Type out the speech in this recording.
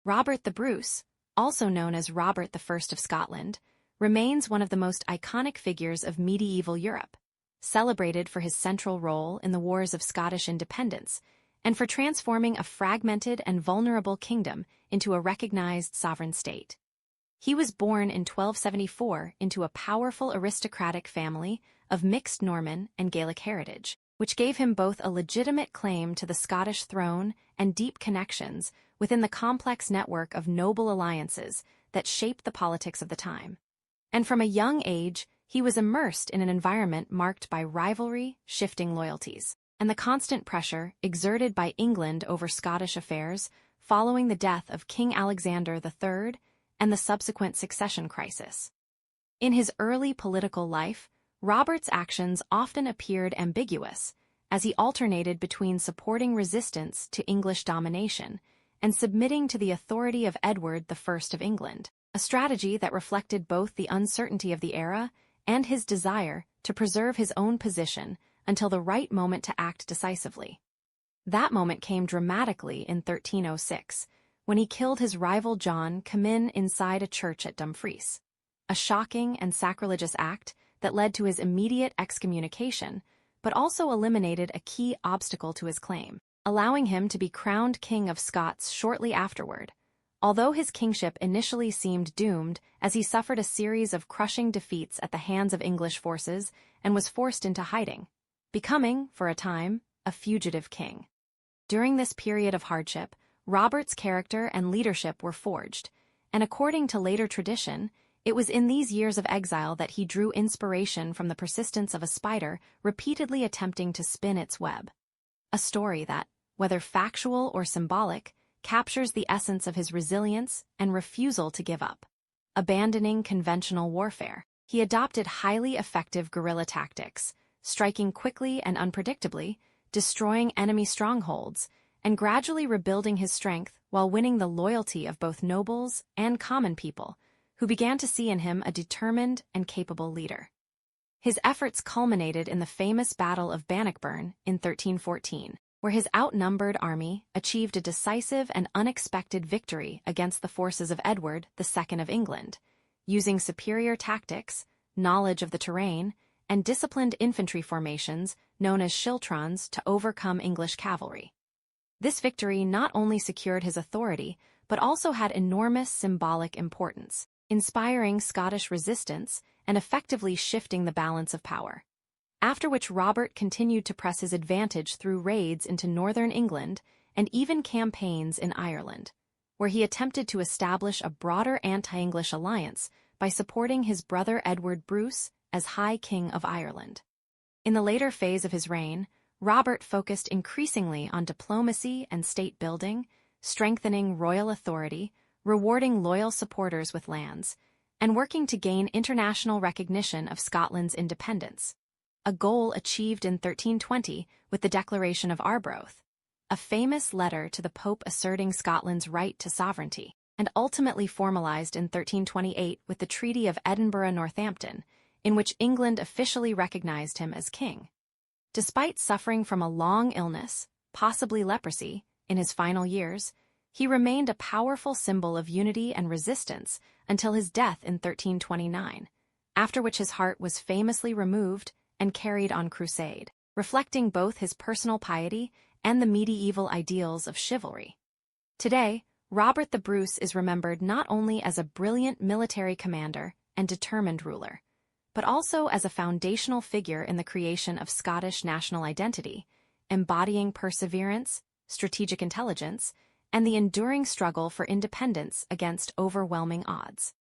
Robert the Bruce, also known as Robert the First of Scotland, remains one of the most iconic figures of medieval Europe, celebrated for his central role in the Wars of Scottish independence and for transforming a fragmented and vulnerable kingdom into a recognized sovereign state. He was born in 1274 into a powerful aristocratic family of mixed Norman and Gaelic heritage, which gave him both a legitimate claim to the Scottish throne and deep connections within the complex network of noble alliances that shaped the politics of the time. And from a young age, he was immersed in an environment marked by rivalry, shifting loyalties, and the constant pressure exerted by England over Scottish affairs following the death of King Alexander III and the subsequent succession crisis. In his early political life, Robert's actions often appeared ambiguous, as he alternated between supporting resistance to English domination and submitting to the authority of Edward I of England, a strategy that reflected both the uncertainty of the era and his desire to preserve his own position until the right moment to act decisively. That moment came dramatically in 1306, when he killed his rival John Comyn inside a church at Dumfries, a shocking and sacrilegious act that led to his immediate excommunication, but also eliminated a key obstacle to his claim, allowing him to be crowned King of Scots shortly afterward, although his kingship initially seemed doomed as he suffered a series of crushing defeats at the hands of English forces and was forced into hiding, becoming, for a time, a fugitive king. During this period of hardship, Robert's character and leadership were forged, and according to later tradition, it was in these years of exile that he drew inspiration from the persistence of a spider repeatedly attempting to spin its web. A story that, whether factual or symbolic, captures the essence of his resilience and refusal to give up. Abandoning conventional warfare, he adopted highly effective guerrilla tactics, striking quickly and unpredictably, destroying enemy strongholds, and gradually rebuilding his strength while winning the loyalty of both nobles and common people, who began to see in him a determined and capable leader. His efforts culminated in the famous Battle of Bannockburn in 1314, where his outnumbered army achieved a decisive and unexpected victory against the forces of Edward II of England, using superior tactics, knowledge of the terrain, and disciplined infantry formations known as schiltrons to overcome English cavalry. This victory not only secured his authority, but also had enormous symbolic importance, inspiring Scottish resistance and effectively shifting the balance of power. After which Robert continued to press his advantage through raids into northern England and even campaigns in Ireland, where he attempted to establish a broader anti-English alliance by supporting his brother Edward Bruce as High King of Ireland. In the later phase of his reign, Robert focused increasingly on diplomacy and state building, strengthening royal authority, rewarding loyal supporters with lands, and working to gain international recognition of Scotland's independence, a goal achieved in 1320 with the Declaration of Arbroath, a famous letter to the Pope asserting Scotland's right to sovereignty, and ultimately formalized in 1328 with the Treaty of Edinburgh-Northampton, in which England officially recognized him as king. Despite suffering from a long illness, possibly leprosy, in his final years, he remained a powerful symbol of unity and resistance until his death in 1329, after which his heart was famously removed and carried on crusade, reflecting both his personal piety and the medieval ideals of chivalry. Today, Robert the Bruce is remembered not only as a brilliant military commander and determined ruler, but also as a foundational figure in the creation of Scottish national identity, embodying perseverance, strategic intelligence, and the enduring struggle for independence against overwhelming odds.